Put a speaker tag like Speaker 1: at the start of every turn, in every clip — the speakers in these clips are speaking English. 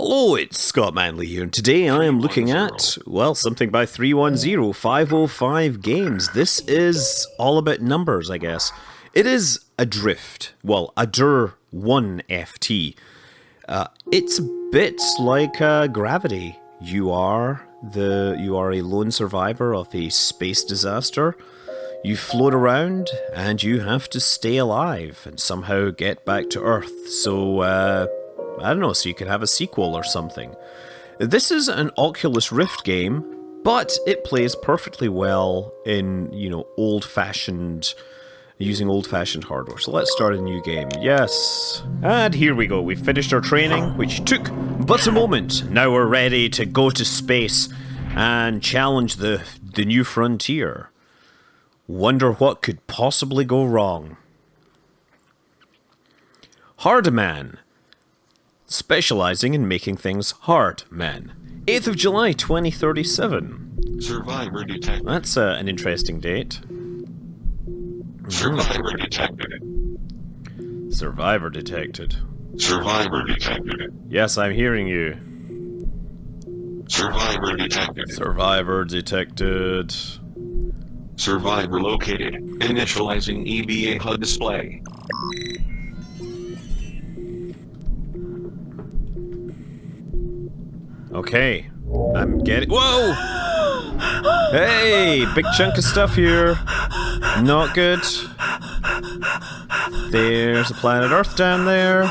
Speaker 1: Hello, it's Scott Manley here, and today I am looking at, well, something by 310-505 Games. This is all about numbers, I guess. It is Adr1ft, well, Adr1ft. It's a bit like Gravity. You are a lone survivor of a space disaster. You float around, and you have to stay alive and somehow get back to Earth. So, I don't know, so you could have a sequel or something. This is an Oculus Rift game, but it plays perfectly well in, using old-fashioned hardware. So let's start a new game. Yes. And here we go. We finished our training, which took but a moment. Now we're ready to go to space and challenge the new frontier. Wonder what could possibly go wrong. Hardman. Specializing in making things hard, man. 8th of July, 2037.
Speaker 2: Survivor detected.
Speaker 1: That's an interesting date.
Speaker 2: Survivor detected.
Speaker 1: Survivor detected.
Speaker 2: Survivor detected.
Speaker 1: Yes, I'm hearing you.
Speaker 2: Survivor detected.
Speaker 1: Survivor detected.
Speaker 2: Survivor located. Initializing EVA HUD display.
Speaker 1: Okay, I'm getting. Whoa! Hey, big chunk of stuff here. Not good. There's a planet Earth down there.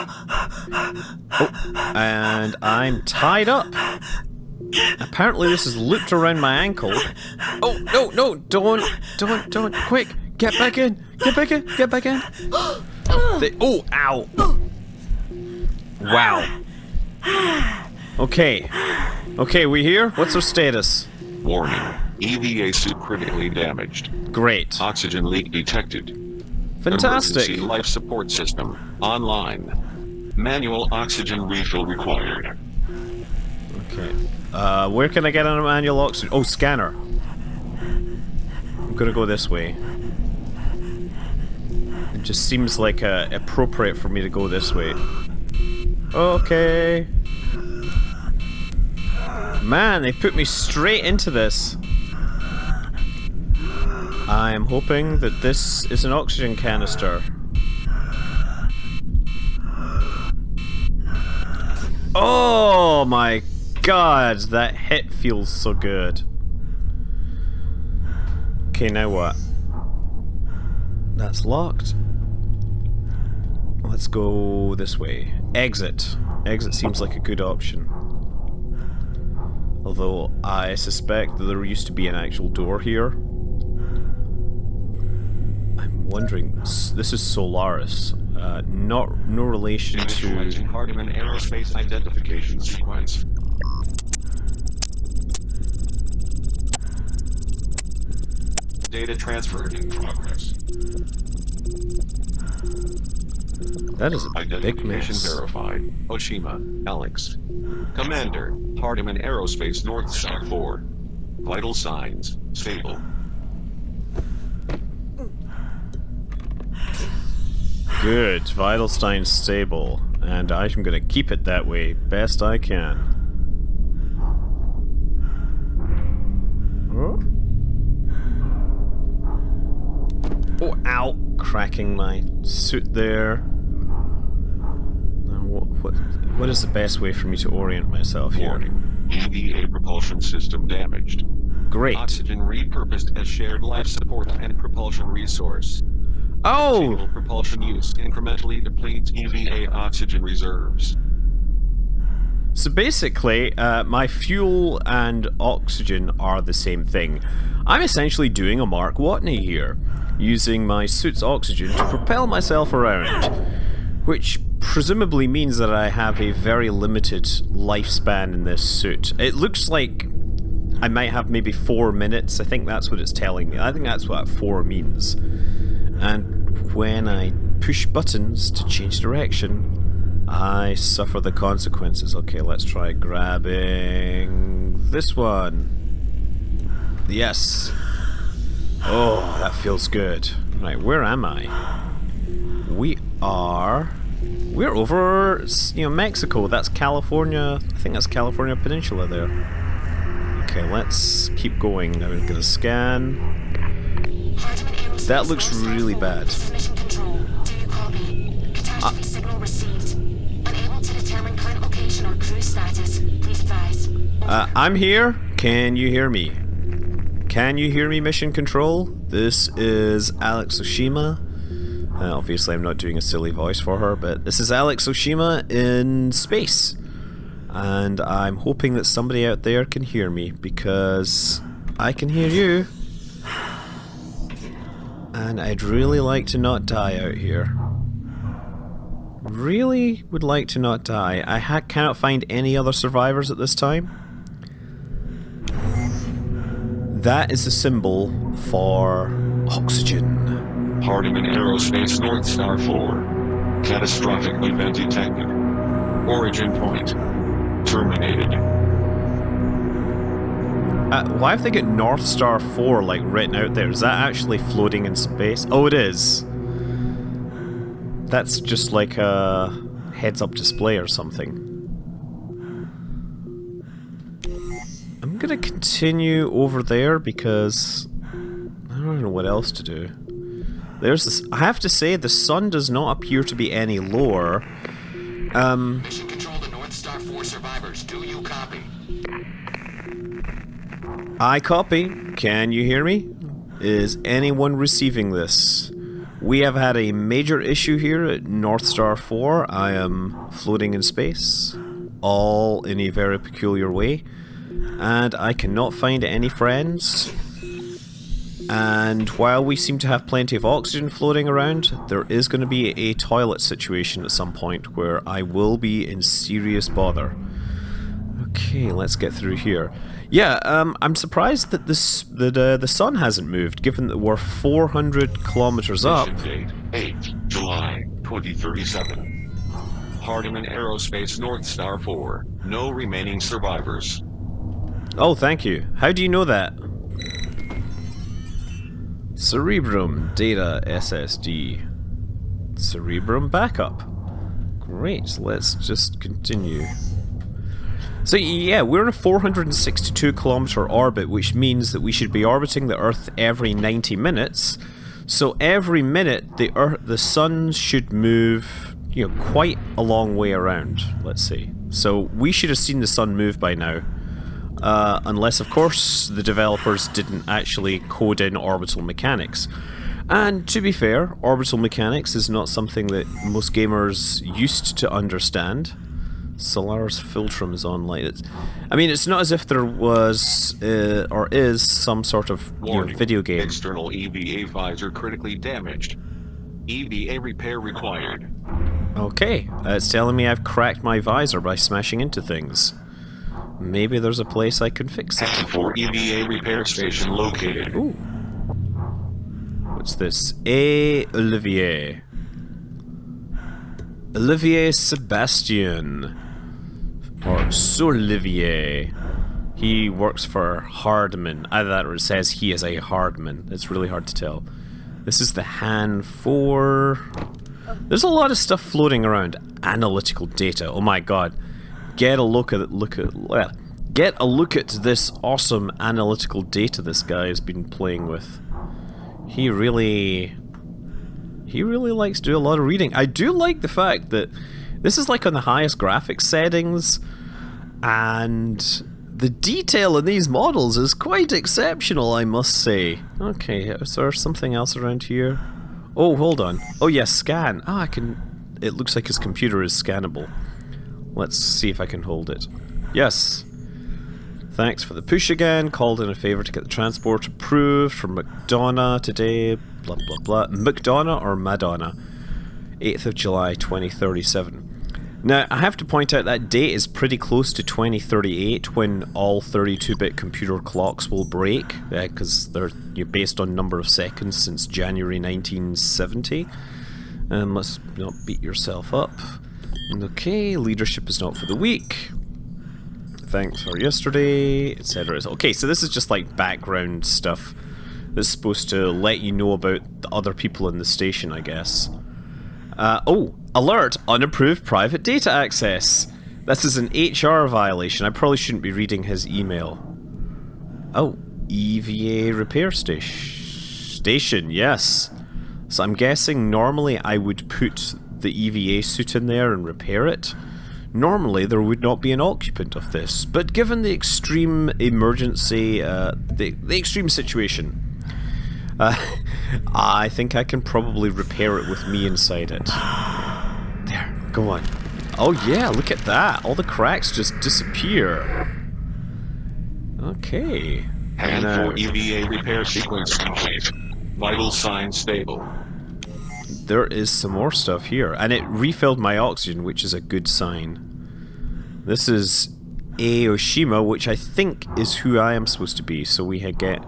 Speaker 1: Oh, and I'm tied up. Apparently, this is looped around my ankle. Oh, no, don't, quick, get back in. Oh, ow. Wow. Okay, we here? What's our status?
Speaker 2: Warning. EVA suit critically damaged.
Speaker 1: Great.
Speaker 2: Oxygen leak detected.
Speaker 1: Fantastic.
Speaker 2: Emergency life support system online. Manual oxygen refill required.
Speaker 1: Okay. Where can I get on a manual oxygen? Oh, scanner. I'm gonna go this way. It just seems like appropriate for me to go this way. Okay. Man, they put me straight into this. I am hoping that this is an oxygen canister. Oh my god, that hit feels so good. Okay, now what? That's locked. Let's go this way. Exit. Exit seems like a good option. Although, I suspect that there used to be an actual door here. I'm wondering, this is Solaris. No relation to...
Speaker 2: Hardman aerospace identification sequence. Data transfer in progress.
Speaker 1: That is a big
Speaker 2: Identification
Speaker 1: mess.
Speaker 2: verified. Oshima, Alex. Commander, Hardman Aerospace North Star 4. Vital signs, stable.
Speaker 1: Good. Vital signs stable. And I'm gonna keep it that way best I can. Oh, ow! Cracking my suit there. Now, what is the best way for me to orient myself here?
Speaker 2: Warning. EVA propulsion system damaged.
Speaker 1: Great.
Speaker 2: Oxygen repurposed as shared life support and propulsion resource.
Speaker 1: Oh!
Speaker 2: Continual propulsion use incrementally depletes EVA oxygen reserves.
Speaker 1: So basically, my fuel and oxygen are the same thing. I'm essentially doing a Mark Watney here, using my suit's oxygen to propel myself around, which presumably means that I have a very limited lifespan in this suit. It looks like I might have maybe 4 minutes. I think that's what it's telling me. I think that's what 4 means. And when I push buttons to change direction, I suffer the consequences. Okay, let's try grabbing this one. Yes. Oh, that feels good. Right, where am I? We are We're over, Mexico. That's California. I think that's California Peninsula there. Okay, let's keep going. Now we're gonna scan. That looks really bad. I'm here. Can you hear me? Can you hear me, Mission Control? This is Alex Oshima. Obviously, I'm not doing a silly voice for her, but this is Alex Oshima in space. And I'm hoping that somebody out there can hear me, because I can hear you. And I'd really like to not die out here. Really would like to not die. I cannot find any other survivors at this time. That is the symbol for oxygen.
Speaker 2: Hardiman Aerospace North Star 4. Catastrophic event detected. Origin point. Terminated.
Speaker 1: Why have they got North Star 4 like written out there? Is that actually floating in space? Oh, it is. That's just like a heads-up display or something. I'm gonna continue over there because I don't know what else to do. There's this. I have to say, the sun does not appear to be any lower.
Speaker 3: Mission Control to North Star 4 survivors. Do you copy?
Speaker 1: I copy. Can you hear me? Is anyone receiving this? We have had a major issue here at North Star 4. I am floating in space, all in a very peculiar way, and I cannot find any friends. And while we seem to have plenty of oxygen floating around, there is going to be a toilet situation at some point where I will be in serious bother. Okay, let's get through here. Yeah, I'm surprised that the sun hasn't moved, given that we're 400 kilometers up.
Speaker 2: Mission date, 8 July 2037. Hardiman Aerospace North Star 4. No remaining survivors.
Speaker 1: Oh, thank you. How do you know that? Cerebrum data SSD. Cerebrum backup. Great, let's just continue. So yeah, we're in a 462 kilometer orbit, which means that we should be orbiting the Earth every 90 minutes. So every minute the sun should move, quite a long way around, let's say. So we should have seen the sun move by now. Unless, of course, the developers didn't actually code in orbital mechanics. And to be fair, orbital mechanics is not something that most gamers used to understand. Solaris Filtrum is online. It's not as if there was, or is, some sort of video game.
Speaker 2: External EVA visor critically damaged. EVA repair required.
Speaker 1: Okay, it's telling me I've cracked my visor by smashing into things. Maybe there's a place I can fix it.
Speaker 2: For EVA repair station located.
Speaker 1: Ooh. What's this? Olivier. Olivier Sebastian. Or Olivier. He works for Hardman. Either that or it says he is a Hardman. It's really hard to tell. This is the Han 4. There's a lot of stuff floating around. Analytical data. Oh my god. Get a look at this awesome analytical data this guy has been playing with. He really likes to do a lot of reading. I do like the fact that this is like on the highest graphics settings, and the detail in these models is quite exceptional, I must say. Okay, is there something else around here? Oh, hold on. Oh yes, scan. It looks like his computer is scannable. Let's see if I can hold it. Yes. Thanks for the push again. Called in a favor to get the transport approved from McDonough today. Blah blah blah. McDonough or Madonna? 8th of July 2037. Now, I have to point out that date is pretty close to 2038 when all 32-bit computer clocks will break, because they're based on number of seconds since January 1970. And let's not beat yourself up. Okay, leadership is not for the weak. Thanks for yesterday, etc. Okay, so this is just like background stuff that's supposed to let you know about the other people in the station, I guess. Oh, alert! Unapproved private data access. This is an HR violation. I probably shouldn't be reading his email. Oh, EVA repair station, yes. So I'm guessing normally I would put the EVA suit in there and repair it. Normally there would not be an occupant of this, but given the extreme emergency, the extreme situation, I think I can probably repair it with me inside it. There, go on. Oh yeah, look at that. All the cracks just disappear. Okay.
Speaker 2: And for EVA repair sequence complete. Vital signs stable.
Speaker 1: There is some more stuff here, and it refilled my oxygen, which is a good sign. This is Aoshima, which I think is who I am supposed to be. So we get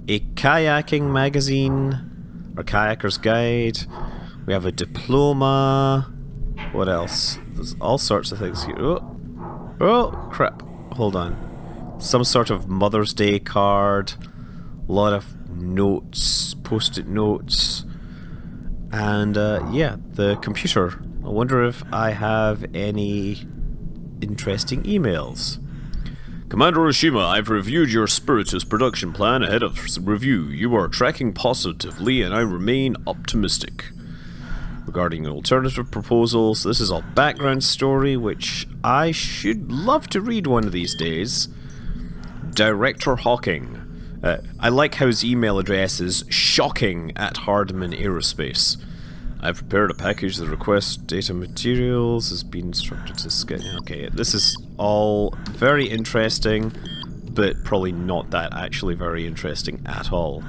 Speaker 1: a kayaking magazine, or kayaker's guide. We have a diploma. What else? There's all sorts of things here. Oh crap! Hold on. Some sort of Mother's Day card. A lot of notes, post-it notes. And yeah, the computer. I wonder if I have any interesting emails. Commander Oshima, I've reviewed your Spiritus production plan ahead of review. You are tracking positively and I remain optimistic. Regarding alternative proposals, this is all background story, which I should love to read one of these days. Director Hawking. I like how his email address is shocking@Hardman Aerospace. I've prepared a package that requests data materials, has been instructed to scan. Okay, this is all very interesting, but probably not that actually very interesting at all.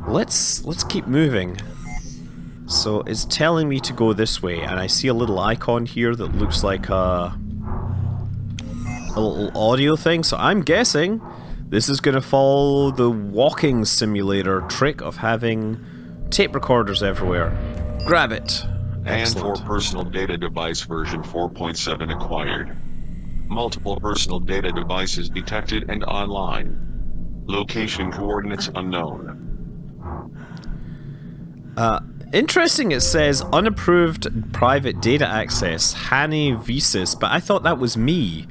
Speaker 1: Let's keep moving. So it's telling me to go this way, and I see a little icon here that looks like a little audio thing, so I'm guessing this is going to follow the walking simulator trick of having tape recorders everywhere. Grab it. Excellent.
Speaker 2: And for personal data device version 4.7 acquired. Multiple personal data devices detected and online. Location coordinates unknown.
Speaker 1: Interesting, it says unapproved private data access, Hane Visis, but I thought that was me.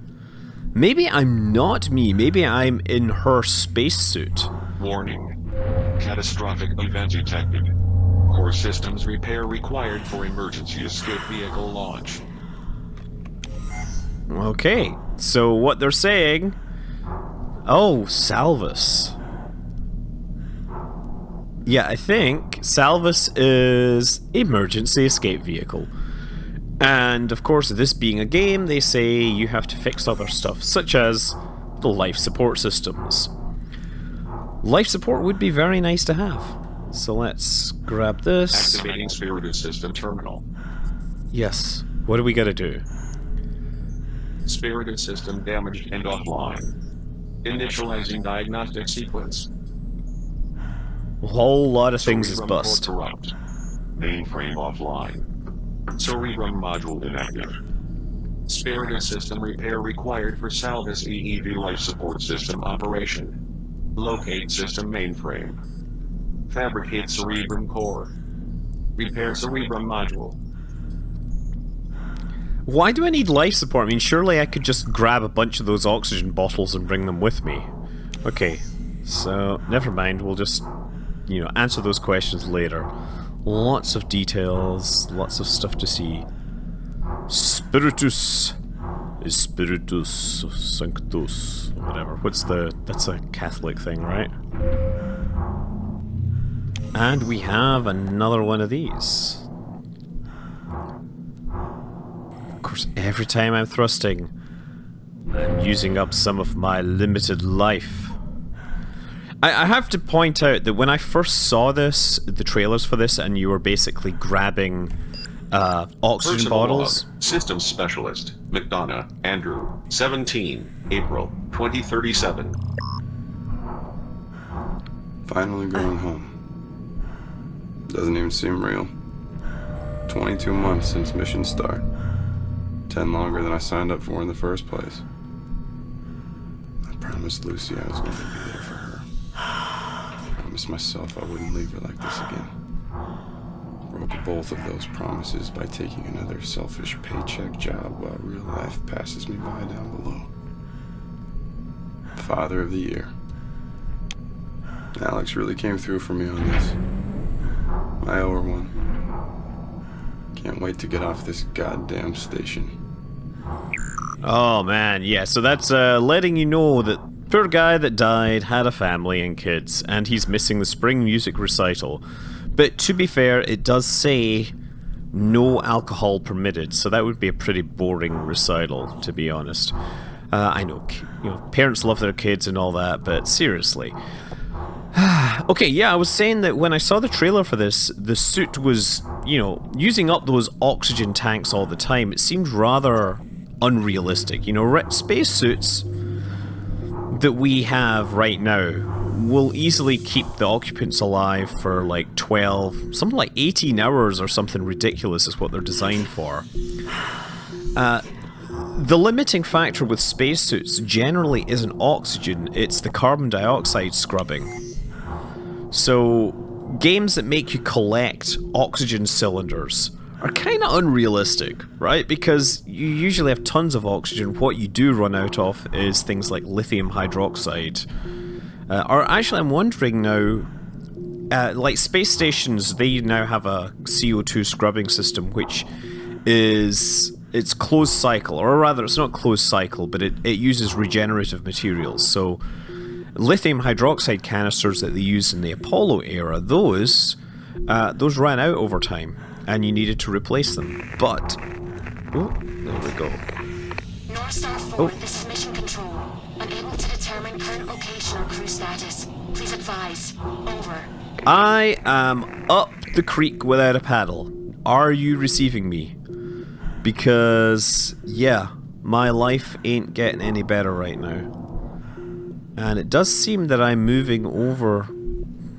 Speaker 1: Maybe I'm not me, maybe I'm in her spacesuit.
Speaker 2: Warning. Catastrophic event detected. Core systems repair required for emergency escape vehicle launch.
Speaker 1: Okay, so what they're saying... Oh, Salvus. Yeah, I think Salvus is emergency escape vehicle. And of course, this being a game, they say you have to fix other stuff, such as the life support systems. Life support would be very nice to have. So let's grab this.
Speaker 2: Activating Spiritus System Terminal.
Speaker 1: Yes. What do we gotta do?
Speaker 2: Spiritus System damaged and offline. Initializing diagnostic sequence.
Speaker 1: A whole lot of things is
Speaker 2: Cerebrum
Speaker 1: bust.
Speaker 2: corrupt. Mainframe offline. Cerebrum module inactive. Spiritus System repair required for Salvus EEV life support system operation. Locate system mainframe. Fabricate cerebrum core. Repair cerebrum module.
Speaker 1: Why do I need life support? I mean, surely I could just grab a bunch of those oxygen bottles and bring them with me. Okay, so never mind. We'll just, you know, answer those questions later. Lots of details, lots of stuff to see. Spiritus. Is Spiritus Sanctus, whatever. That's a Catholic thing, right? And we have another one of these. Of course, every time I'm thrusting, I'm using up some of my limited life. I have to point out that when I first saw this, the trailers for this, and you were basically grabbing oxygen
Speaker 2: Personal
Speaker 1: bottles.
Speaker 2: log. Systems Specialist, McDonough, Andrew, 17, April, 2037.
Speaker 4: Finally going home. Doesn't even seem real. 22 months since mission start. 10 longer than I signed up for in the first place. I promised Lucy I was going to be there for her. I promised myself I wouldn't leave her like this again. broke both of those promises by taking another selfish paycheck job while real life passes me by down below. Father of the Year. Alex really came through for me on this. I owe her one. Can't wait to get off this goddamn station.
Speaker 1: Oh man, yeah, so that's letting you know that poor guy that died had a family and kids, and he's missing the spring music recital. But to be fair, it does say no alcohol permitted, so that would be a pretty boring recital, to be honest. I know, parents love their kids and all that, but seriously. Okay, yeah, I was saying that when I saw the trailer for this, the suit was, using up those oxygen tanks all the time. It seemed rather unrealistic. Space suits that we have right now will easily keep the occupants alive for like 12, something like 18 hours or something ridiculous is what they're designed for. The limiting factor with spacesuits generally isn't oxygen, it's the carbon dioxide scrubbing. So, games that make you collect oxygen cylinders are kind of unrealistic, right? Because you usually have tons of oxygen. What you do run out of is things like lithium hydroxide. Or actually, I'm wondering now, like space stations, they now have a CO2 scrubbing system, which it's closed cycle, or rather, it's not closed cycle, but it uses regenerative materials. So, lithium hydroxide canisters that they used in the Apollo era, those ran out over time, and you needed to replace them. But, oh, there we go.
Speaker 5: North Star 4, this is Mission Control. Unable to determine current location or crew status. Please advise. Over.
Speaker 1: I am up the creek without a paddle. Are you receiving me? Because, yeah, my life ain't getting any better right now. And it does seem that I'm moving over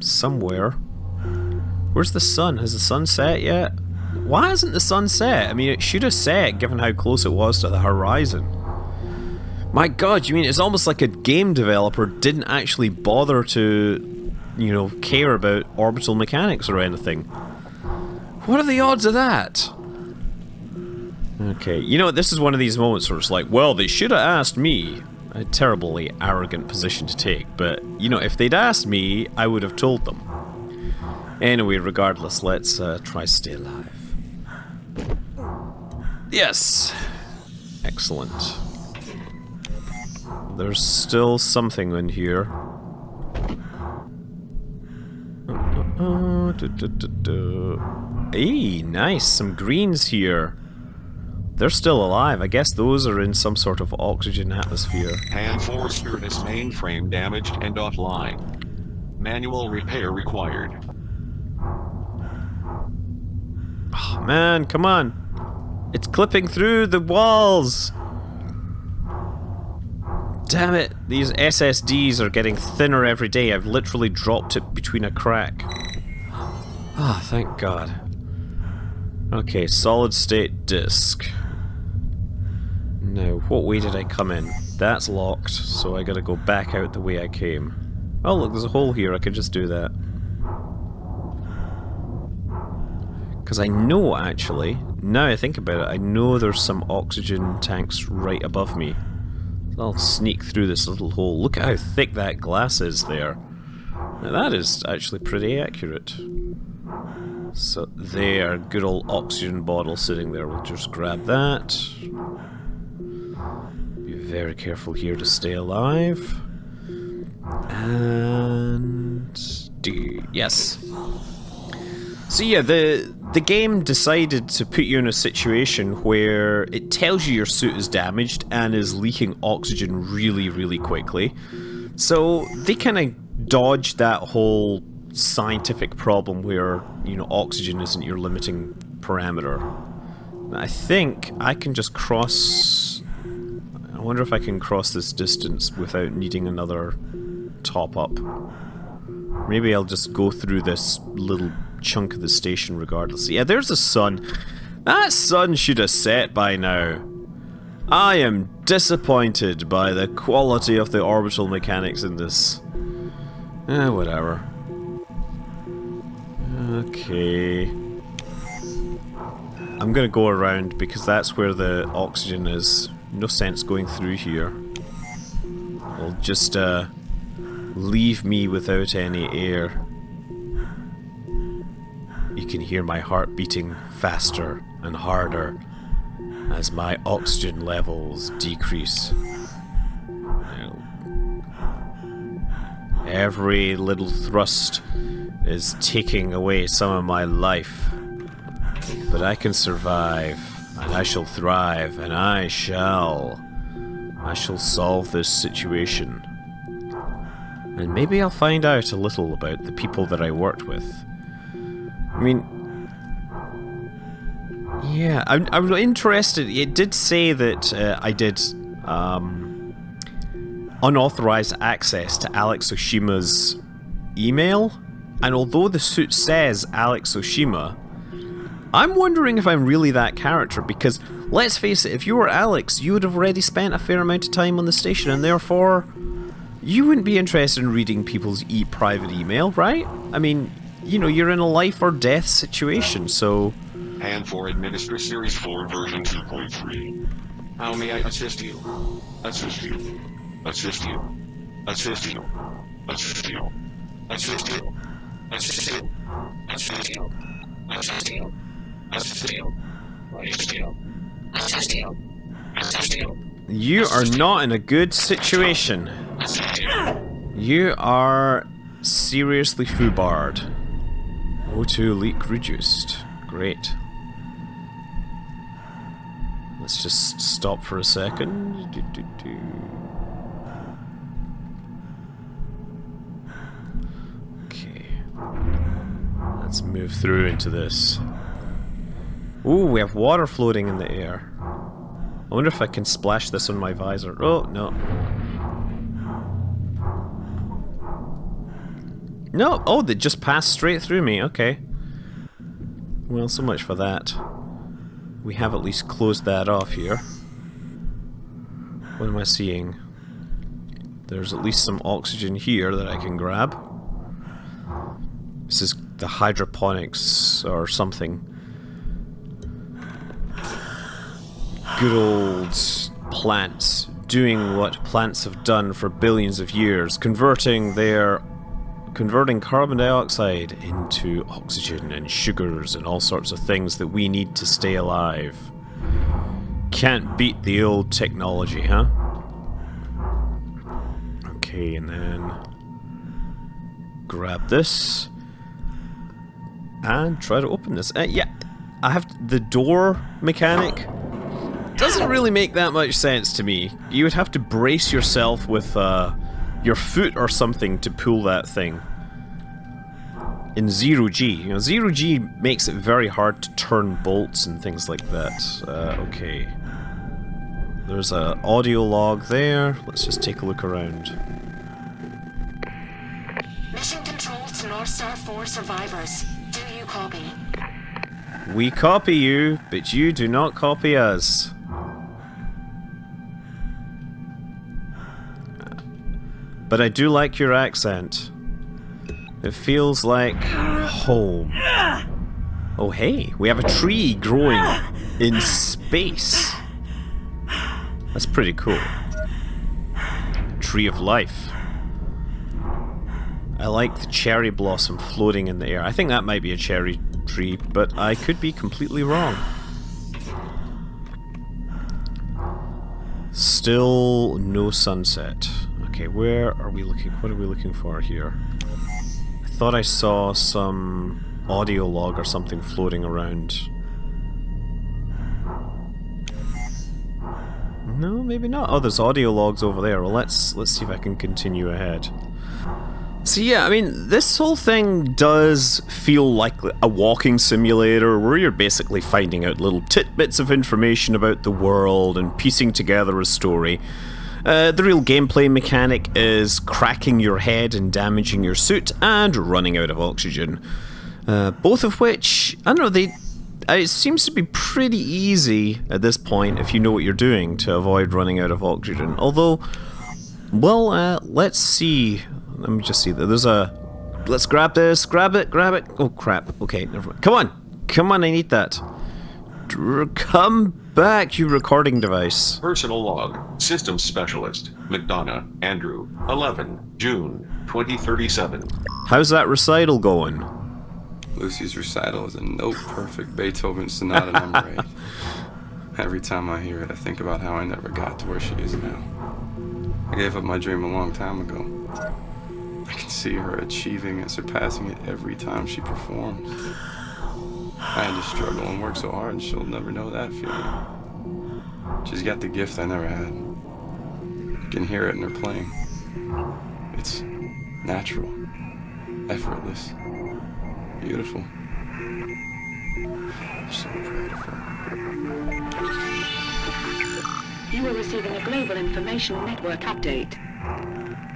Speaker 1: somewhere. Where's the sun? Has the sun set yet? Why hasn't the sun set? I mean, it should have set, given how close it was to the horizon. My god, you mean it's almost like a game developer didn't actually bother to, care about orbital mechanics or anything. What are the odds of that? Okay, this is one of these moments where it's like, well, they should have asked me. A terribly arrogant position to take, but, if they'd asked me, I would have told them. Anyway, regardless, let's try stay alive. Yes! Excellent. There's still something in here. Hey, nice, some greens here. They're still alive. I guess those are in some sort of oxygen atmosphere.
Speaker 2: Han Forster's mainframe damaged and offline. Manual repair required.
Speaker 1: Oh, man, come on. It's clipping through the walls. Damn it. These SSDs are getting thinner every day. I've literally dropped it between a crack. Ah, thank God. Okay, solid state disk. Now, what way did I come in? That's locked, so I gotta go back out the way I came. Oh look, there's a hole here, I could just do that. Because I know, actually, now I think about it, I know there's some oxygen tanks right above me. So I'll sneak through this little hole. Look at how thick that glass is there. Now that is actually pretty accurate. So there, good old oxygen bottle sitting there. We'll just grab that. Be very careful here to stay alive. And yes. So yeah, the game decided to put you in a situation where it tells you your suit is damaged and is leaking oxygen really, really quickly. So they kind of dodged that whole scientific problem where, oxygen isn't your limiting parameter. I think I can just cross... I wonder if I can cross this distance without needing another top-up. Maybe I'll just go through this little chunk of the station regardless. Yeah, there's the sun. That sun should have set by now. I am disappointed by the quality of the orbital mechanics in this. Whatever. Okay. I'm gonna go around because that's where the oxygen is. No sense going through here. It'll just leave me without any air. You can hear my heart beating faster and harder as my oxygen levels decrease. Every little thrust is taking away some of my life. But I can survive, and I shall thrive, and I shall solve this situation. And maybe I'll find out a little about the people that I worked with. I mean, yeah, I'm interested. It did say that I did unauthorized access to Alex Oshima's email, and although the suit says Alex Oshima, I'm wondering if I'm really that character, because let's face it, if you were Alex, you would have already spent a fair amount of time on the station, and therefore you wouldn't be interested in reading people's private email, right? I mean, you know, you're in a life or death situation, so...
Speaker 2: And for Administrator Series 4 version 2.3. How may I assist you? Assist you. Assist you. Assist you. Assist you. Assist you. Assist you. Assist you. Assist you. Assist you. Assist you. Assist you. Assist you.
Speaker 1: You are not in a good situation. You are seriously foobarred. O2 leak reduced. Great. Let's just stop for a second. Okay. Let's move through into this. Ooh, we have water floating in the air. I wonder if I can splash this on my visor. Oh, no. No! Oh, they just passed straight through me. Okay. Well, so much for that. We have at least closed that off here. What am I seeing? There's at least some oxygen here that I can grab. This is the hydroponics or something. Good old plants doing what plants have done for billions of years, converting carbon dioxide into oxygen and sugars and all sorts of things that we need to stay alive. Can't beat the old technology, huh? Okay, and then grab this and try to open this. Yeah, I have the door mechanic. Doesn't really make that much sense to me. You would have to brace yourself with your foot or something to pull that thing. In 0G. You know, 0G makes it very hard to turn bolts and things like that. Okay. There's an audio log there. Let's just take a look around.
Speaker 5: Mission control to North Star 4 survivors. Do you copy?
Speaker 1: We copy you, but you do not copy us. But I do like your accent. It feels like home. Oh hey, we have a tree growing in space. That's pretty cool. Tree of life. I like the cherry blossom floating in the air. I think that might be a cherry tree, but I could be completely wrong. Still no sunset. Okay, where are we looking? What are we looking for here? I thought I saw some audio log or something floating around. No, maybe not. Oh, there's audio logs over there. Well, let's see if I can continue ahead. So yeah, I mean, this whole thing does feel like a walking simulator where you're basically finding out little tidbits of information about the world and piecing together a story. The real gameplay mechanic is cracking your head and damaging your suit and running out of oxygen. Both of which, I don't know, it seems to be pretty easy at this point if you know what you're doing to avoid running out of oxygen. Although, well, let's see. Let me just see that there's a... Let's grab this, grab it. Oh crap, okay, never mind. Come on, I need that. Come back, you recording device.
Speaker 2: Personal log. System specialist. McDonough, Andrew. 11 June 2037.
Speaker 1: How's that recital going?
Speaker 4: Lucy's recital is a note-perfect Beethoven Sonata number 8. Every time I hear it, I think about how I never got to where she is now. I gave up my dream a long time ago. I can see her achieving and surpassing it every time she performs. I had to struggle and work so hard, and she'll never know that feeling. She's got the gift I never had. You can hear it in her playing. It's natural, effortless, beautiful. I'm so proud of her.
Speaker 6: You are receiving a global information network update.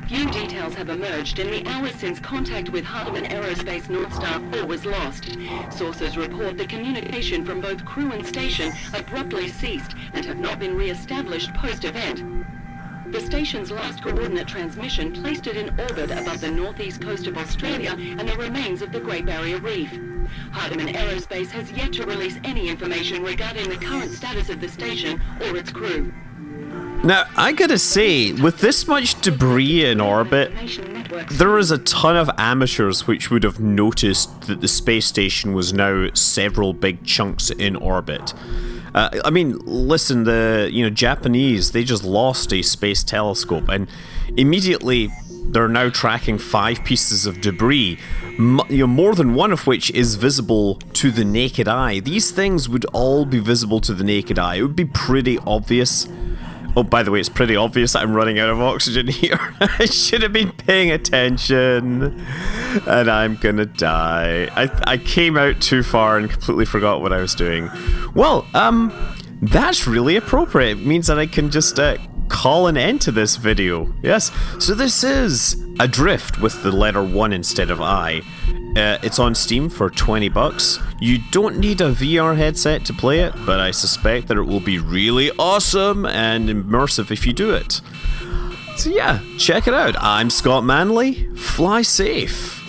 Speaker 6: Few details have emerged in the hours since contact with Hardeman Aerospace North Star 4 was lost. Sources report the communication from both crew and station abruptly ceased and have not been re-established post-event. The station's last coordinate transmission placed it in orbit above the northeast coast of Australia and the remains of the Great Barrier Reef. Hardeman Aerospace has yet to release any information regarding the current status of the station or its crew.
Speaker 1: Now, I gotta say, with this much debris in orbit, there is a ton of amateurs which would have noticed that the space station was now several big chunks in orbit. I mean, listen, the Japanese, they just lost a space telescope, and immediately they're now tracking 5 pieces of debris, more than one of which is visible to the naked eye. These things would all be visible to the naked eye. It would be pretty obvious. Oh, by the way, it's pretty obvious that I'm running out of oxygen here. I should have been paying attention. And I'm gonna die. I came out too far and completely forgot what I was doing. Well, that's really appropriate. It means that I can just call an end to this video. Yes, so this is Adr1ft with the letter 1 instead of I. It's on Steam for $20. You don't need a VR headset to play it, but I suspect that it will be really awesome and immersive if you do it. So yeah, check it out. I'm Scott Manley. Fly safe.